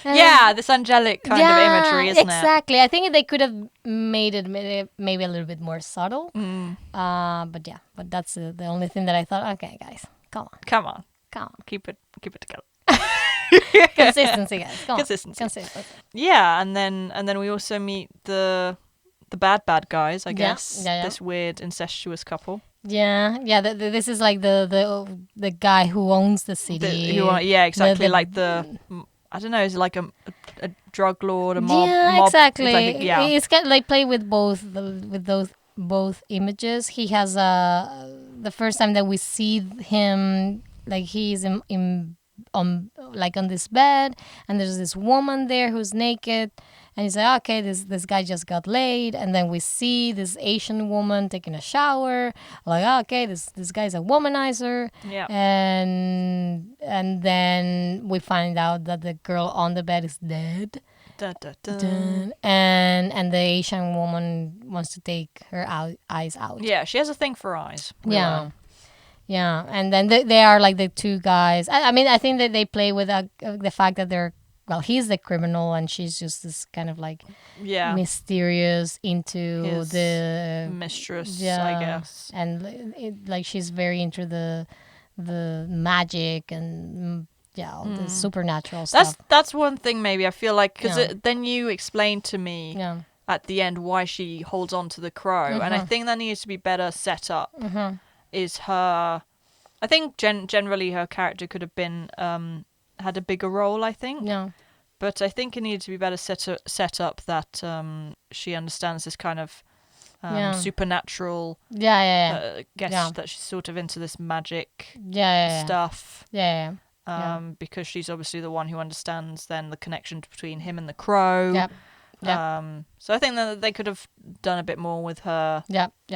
Yeah, this angelic kind of imagery, isn't it? Exactly. I think they could have made it maybe a little bit more subtle. But that's the only thing that I thought. Okay, guys, come on, keep it together. Consistency, guys. Come on. Consistency. Yeah, and then we also meet the bad guys, I guess. Yeah. This weird incestuous couple. Yeah. This is like the guy who owns the city. Exactly. I don't know. Is it like a drug lord, a mob? Yeah, exactly. Like It's kind of like play with both images. He has the first time that we see him, like he's on this bed, and there's this woman there who's naked, and he's like, okay, this guy just got laid, and then we see this Asian woman taking a shower, like, okay, this guy's a womanizer, and then we find out that the girl on the bed is dead. Dun, dun, dun. And the Asian woman wants to take her eyes out. Yeah, she has a thing for eyes. Yeah, and then they are like the two guys. I mean, I think that they play with the fact that he's the criminal and she's just this kind of like mysterious into his the mistress, I guess. And she's very into the magic and the supernatural stuff. That's one thing maybe I feel like, because then you explained to me at the end why she holds on to the crow, and I think that needs to be better set up. Is her, I think generally her character could have been had a bigger role, I think. But I think it needed to be better set up that she understands this kind of supernatural. That she's sort of into this magic stuff. Because she's obviously the one who understands then the connection between him and the crow. So I think that they could have done a bit more with her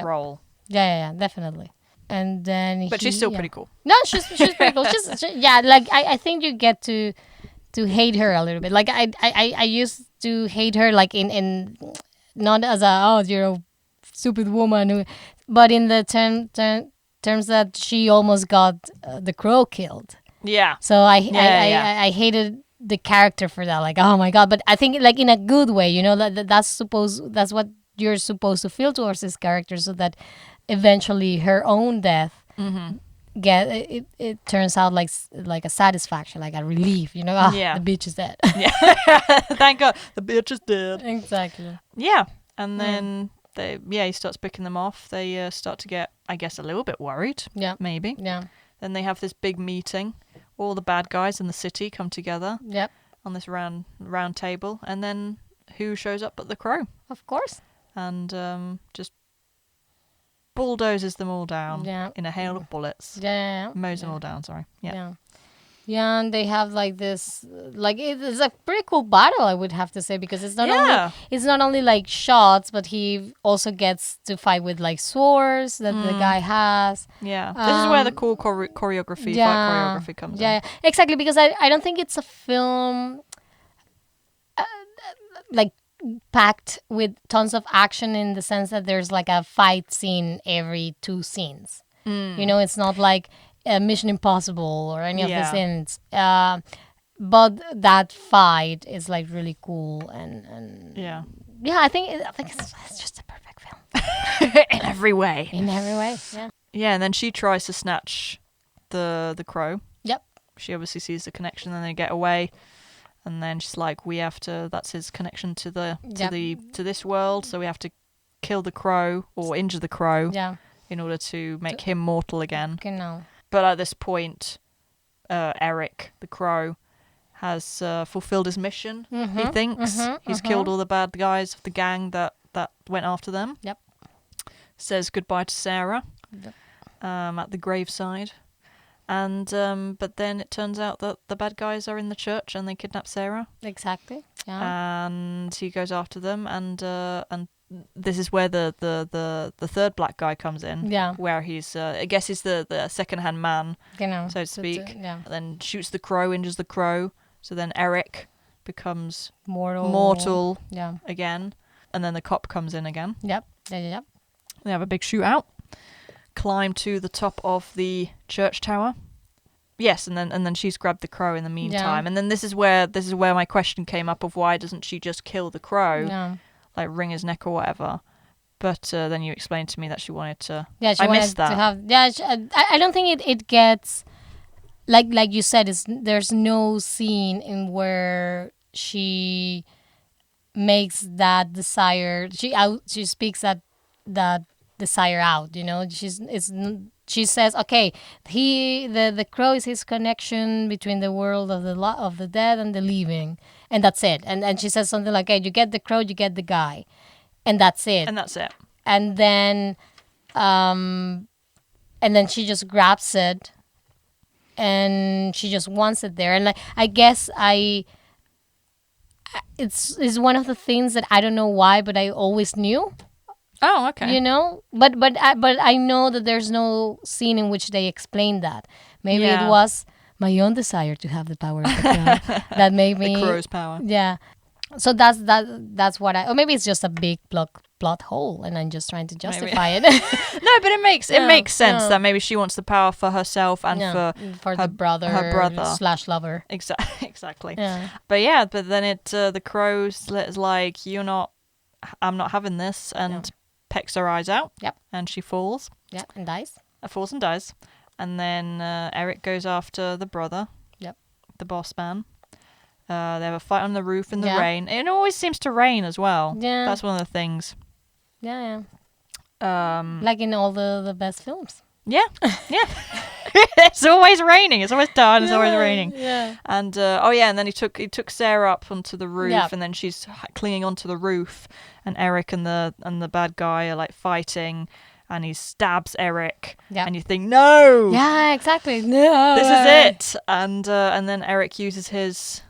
role. Yeah, definitely. And then but she's still pretty cool. No, she's pretty cool. Like I think you get to hate her a little bit. Like I used to hate her like in not as you're a stupid woman, but in the terms that she almost got the crow killed. Yeah. So I hated the character for that. Like, oh my god! But I think like in a good way, that's what you're supposed to feel towards this character, so that eventually her own death it turns out like a satisfaction, like a relief, the bitch is dead. Thank God the bitch is dead. Exactly. And then he starts picking them off. They start to get, I guess, a little bit worried. Maybe. Then they have this big meeting. All the bad guys in the city come together on this round table, and then who shows up but the crow? Of course. And just bulldozes them all down in a hail of bullets. Mows them all down, sorry. Yeah, and they have like this, like it's a pretty cool battle, I would have to say, because it's not only like shots, but he also gets to fight with like swords that the guy has. Yeah, this is where the cool fight choreography comes in. Yeah, exactly, because I don't think it's a film like packed with tons of action in the sense that there's like a fight scene every 2 scenes. It's not like Mission Impossible or any of the scenes. But that fight is like really cool and I think it's just a perfect film. in every way. In every way, yeah. Yeah, and then she tries to snatch the crow. Yep. She obviously sees the connection, and they get away. And then she's like, "We have to. That's his connection to to this world. So we have to kill the crow or injure the crow Yeah. in order to make him mortal again." Genau. But at this point, Eric, the crow, has fulfilled his mission. He thinks he's killed all the bad guys of the gang that went after them. Yep. Says goodbye to Sarah Yep. at the graveside. And but then it turns out that the bad guys are in the church and they kidnap Sarah. Exactly. Yeah. And he goes after them, and this is where the third black guy comes in. Yeah. Where he's I guess he's the second-hand man, Genau. so to speak. Yeah. Then shoots the crow, injures the crow. So then Eric becomes Mortal. Yeah. again, and then the cop comes in again. Yep. Yep. They have a big shootout. Climb to the top of the church tower. Yes, and then she's grabbed the crow in the meantime. Yeah. And then this is where my question came up of why doesn't she just kill the crow, Yeah. like wring his neck or whatever. But then you explained to me that she wanted to. Yeah, she I wanted missed that. to have. Yeah, I don't think it gets like you said. There's no scene in where she makes that desire. She speaks that desire out. You know, she says, okay, the crow is his connection between the world of the dead and the living, and that's it. And she says something like, hey, you get the crow, you get the guy, and that's it. And that's it. And then she just grabs it and she just wants it there. And I guess it's one of the things that I don't know why, but I always knew, Oh, okay. you know, but I know that there's no scene in which they explain that. Maybe Yeah. it was my own desire to have the power of the crow that made me, The crow's power. yeah. So that's what or maybe it's just a big plot hole and I'm just trying to justify it. No, but it makes sense yeah. that maybe she wants the power for herself and for the brother / lover. Exactly. Yeah. But then the crow is like, I'm not having this, and pecks her eyes out. Yep. And she falls. Yeah, and dies. Falls and dies. And then Eric goes after the brother. Yep. The boss man. They have a fight on the roof in the Yeah. rain. It always seems to rain as well. Yeah. That's one of the things. Yeah. Um, Like in all the best films. yeah. It's always raining. It's always dark. It's always raining. Yeah. And and then he took Sarah up onto the roof, Yeah. and then she's clinging onto the roof, and Eric and the bad guy are like fighting, and he stabs Eric, Yep. and you think, no, Yeah, exactly. No. this is it. And then Eric uses his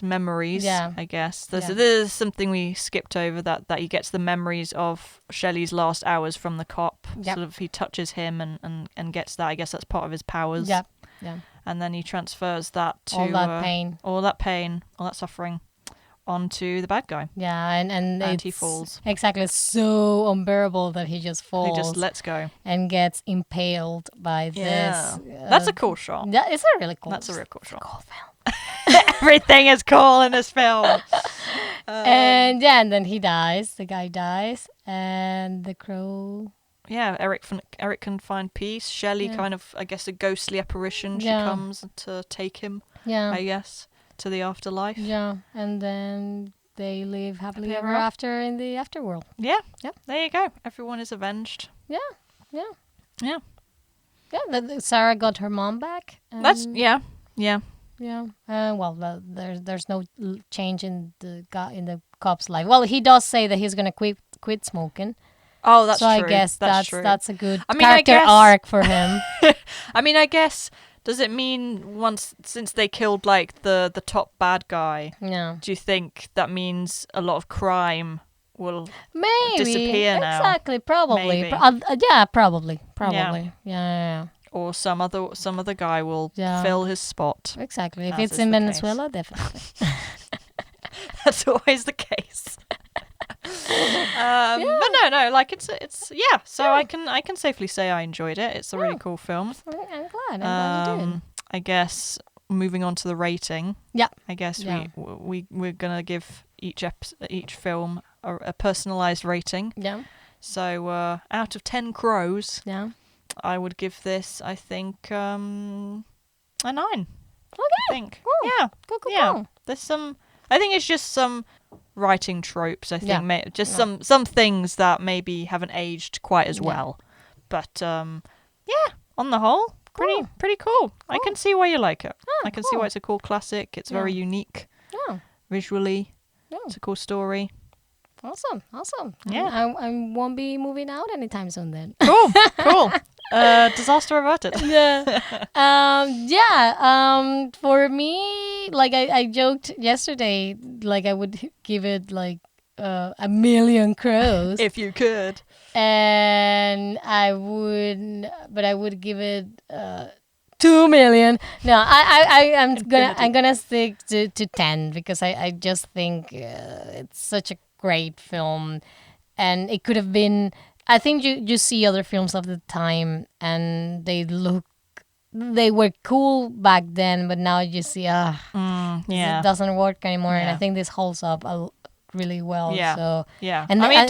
memories. Yeah. I guess Yeah. there's something we skipped over that he gets the memories of Shelley's last hours from the cop. Yep. Sort of he touches him and gets that. I guess that's part of his powers. Yeah. Yeah. And then he transfers that to All that pain. all that suffering onto the bad guy. Yeah, and He it's falls. exactly so unbearable that he just falls He just lets go. and gets impaled by this. That's a cool shot. Yeah, it's a really cool. That's a real cool shot. cool film. Everything is cool in this film. And then he dies. The guy dies, and the crow. Yeah, Eric can find peace. Shelley Yeah. kind of, I guess, a ghostly apparition. She Yeah. comes to take him, Yeah, I guess, to the afterlife. yeah, and then they live happily Happy ever ever after in the afterworld. Yeah. Yep. There you go. Everyone is avenged. Yeah, yeah, Yeah. yeah. Sarah got her mom back. That's and- yeah. Yeah. There's no change in the cop's life. Well, he does say that he's gonna quit smoking. Oh, that's so true. I guess true. that's a good I mean, I character guess- arc for him. I mean, I guess, does it mean since they killed like the top bad guy, Yeah. do you think that means a lot of crime will Maybe disappear now? Exactly. Probably. Maybe. Yeah. Probably. Yeah. or some other guy will Yeah. fill his spot? Exactly. If As it's is in the Venezuela, definitely. That's always the case. But no, like it's yeah. So Yeah. I can safely say I enjoyed it. It's a really cool film. I'm glad you did. I guess moving on to the rating. Yeah. I guess Yeah. we're gonna give each film a personalized rating. Yeah. So out of 10 crows, Yeah. I would give this, I think, a 9. I Okay. think. Cool. Yeah. Cool. Yeah. There's some. I think it's just some writing tropes. I think Yeah. just Yeah. some things that maybe haven't aged quite as Yeah. well. But yeah, on the whole, Cool. pretty cool. I Cool. can see why you like it. Ah, I can see cool. why it's a cool classic. It's very unique Yeah. visually. Yeah. It's a cool story. Awesome. Yeah. I won't be moving out anytime soon then. Cool. Disaster averted. Yeah. For me, like I joked yesterday, like I would give it like a million crows. If you could. And I would give it 2 million. No, I'm gonna stick to 10 because I just think it's such a great film, and it could have been. I think you see other films of the time and they were cool back then, but now you see it doesn't work anymore, and I think this holds up really well. Yeah. So Yeah. and I mean, yeah.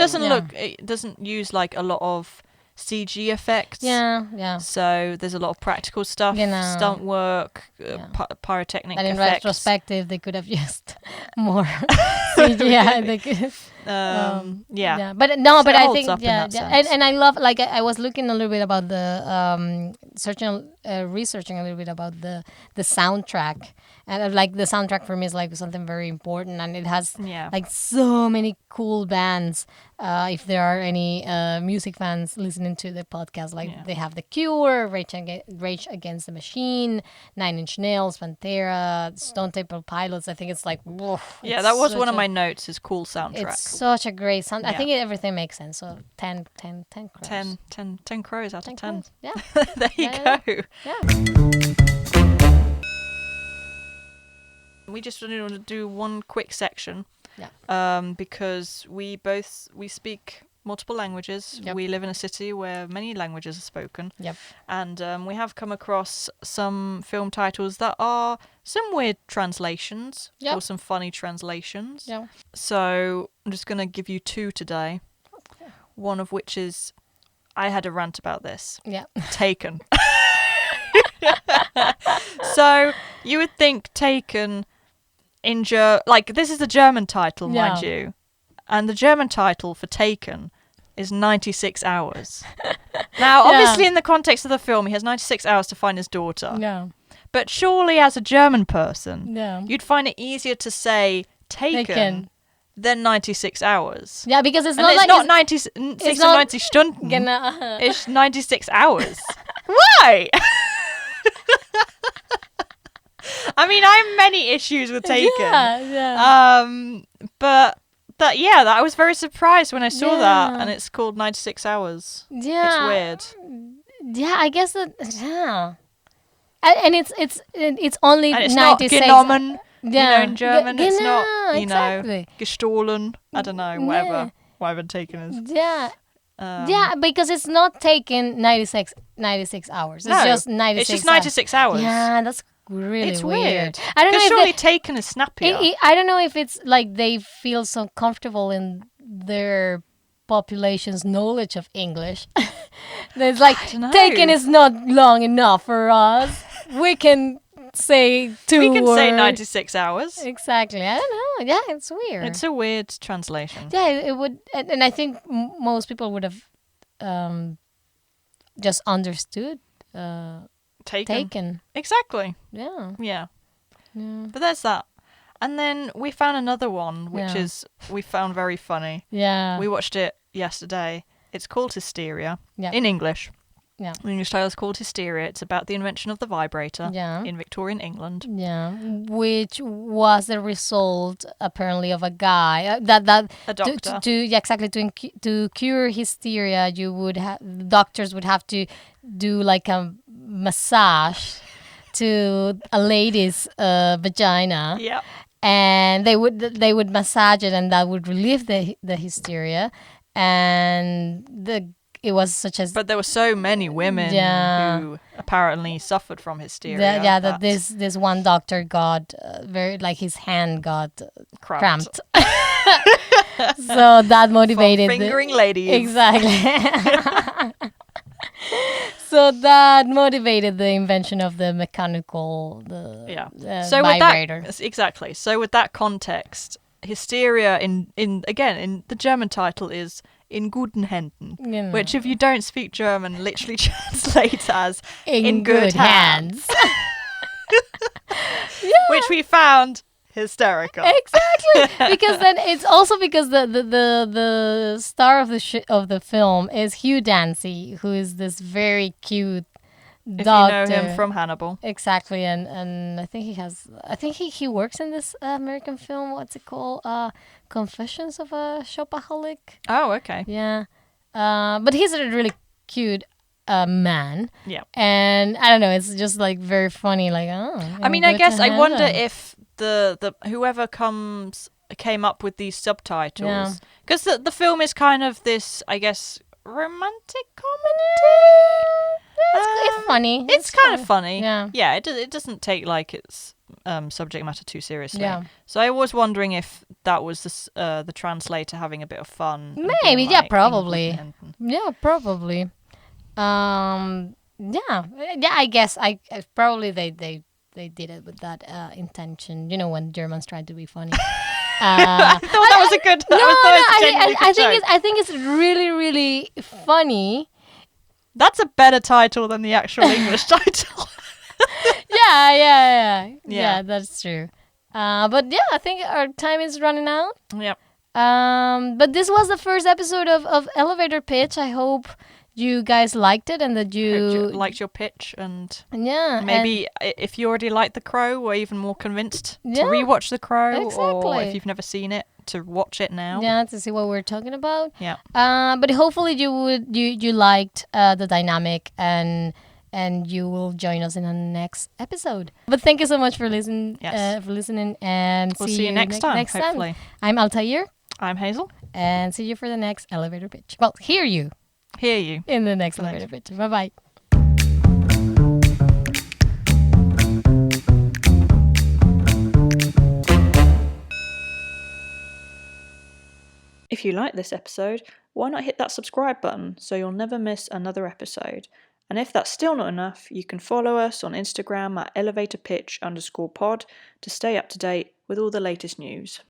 it doesn't use like a lot of CG effects. Yeah. So there's a lot of practical stuff, stunt work, pyrotechnic And in effects. retrospective, they could have used more CGI. They could, Yeah. But So it I holds think up in that and sense. I love, like I was looking a little bit about the researching a little bit about the soundtrack, and like the soundtrack for me is like something very important, and it has like so many cool bands. If there are any music fans listening to the podcast, like they have The Cure, Rage Against the Machine, Nine Inch Nails, Pantera, Stone Temple Pilots. I think it's like, woof, Yeah, it's that was one such of my notes, is cool soundtrack. It's such a great sound. I Yeah. think everything makes sense. So 10 crows. 10 crows out of 10. Crows. Yeah. There you Yeah, go. Yeah. We just want to do one quick section. Yeah. Because we speak multiple languages. Yep. We live in a city where many languages are spoken. Yep. And we have come across some film titles that are some weird translations Yep. or some funny translations. Yeah. So I'm just going to give you 2 today. Okay. One of which is, I had a rant about this. Yeah. Taken. So you would think Taken this is the German title, mind Yeah. you, and the German title for Taken is 96 hours. Now, obviously, in the context of the film, he has 96 hours to find his daughter. Yeah. But surely, as a German person, Yeah. you'd find it easier to say Taken than 96 hours. Yeah, because it's And not it's like not 96 not 90 Stunden. gonna. It's 96 hours. Why? I mean, I have many issues with Taken. Yeah. But yeah, I was very surprised when I saw that, Yeah. and it's called 96 hours. Yeah. It's weird. Yeah, I guess that. Yeah. And it's only And it's not 96. genommen, Yeah. in German. It's not, exactly. gestohlen. I don't know, whatever Taken is. Yeah. Yeah, because it's not taken 96 hours. It's No, just 96 It's just 96 hours. Yeah, that's really It's weird. weird. I don't know Because if surely Taken is snappier. I don't know if it's like they feel so comfortable in their population's knowledge of English. There's like, dunno. taken is not long enough for us. We can say 2 we can say words. 96 hours. Exactly. I don't know. Yeah, it's weird. It's a weird translation. Yeah, it would, and I think most people would have just understood taken. Exactly. Yeah. Yeah. Yeah. But there's that. And then we found another one, which Yeah. we found very funny. Yeah. We watched it yesterday. It's called Hysteria Yeah. in English. Yeah. The English title is called Hysteria. It's about the invention of the vibrator Yeah. in Victorian England. Yeah, which was the result apparently of a guy that A doctor. to cure hysteria, doctors would have to do like a massage to a lady's vagina, Yeah. and they would massage it, and that would relieve the hysteria, and it was such as But there were so many women Yeah. who apparently suffered from hysteria. that this one doctor got very, like, his hand got cramped. So that motivated fingering ladies. Exactly. So that motivated the invention of the mechanical So with vibrator. that, exactly. So with that context, Hysteria in the German title is In guten Händen, You which know, if you don't speak German literally translates as in good hands. which we found hysterical. Exactly, because then it's also because the star of the film is Hugh Dancy, who is this very cute If doctor. you know him from Hannibal. Exactly, and I think he works in this American film. What's it called? Confessions of a Shopaholic. Oh, okay. Yeah, but he's a really cute man. Yeah. And I don't know, it's just like very funny. Like, I mean, I guess I wonder if the whoever came up with these subtitles, because the film is kind of this, I guess, romantic comedy. It's funny. It's kind of funny. Yeah. Yeah. It doesn't take like its subject matter too seriously. Yeah. So I was wondering if that was the translator having a bit of fun. and Maybe, being yeah, like, probably. "In guten Händen." Yeah, probably. Yeah, I guess probably they did it with that intention. You know, when Germans tried to be funny. I thought that was a good. I think it's really, really funny. That's a better title than the actual English title. Yeah, that's true. But yeah, I think our time is running out. Yep. But this was the first episode of Elevator Pitch. I hope you guys liked it and that Hope you you liked your pitch, and yeah, maybe if you already like The Crow, we're even more convinced Yeah, to rewatch The Crow, or exactly. if you've never seen it, to watch it now. yeah, to see what we're talking about. Yeah. But hopefully you liked the dynamic and you will join us in the next episode. But thank you so much for listening. Yes. For listening, and We'll see you next time, hopefully. I'm Altair, I'm Hazel. and see you for the next elevator pitch. Well, hear you Hear you. in the next elevator pitch. Bye bye. If you like this episode, why not hit that subscribe button so you'll never miss another episode? And if that's still not enough, you can follow us on Instagram at elevatorpitch_pod to stay up to date with all the latest news.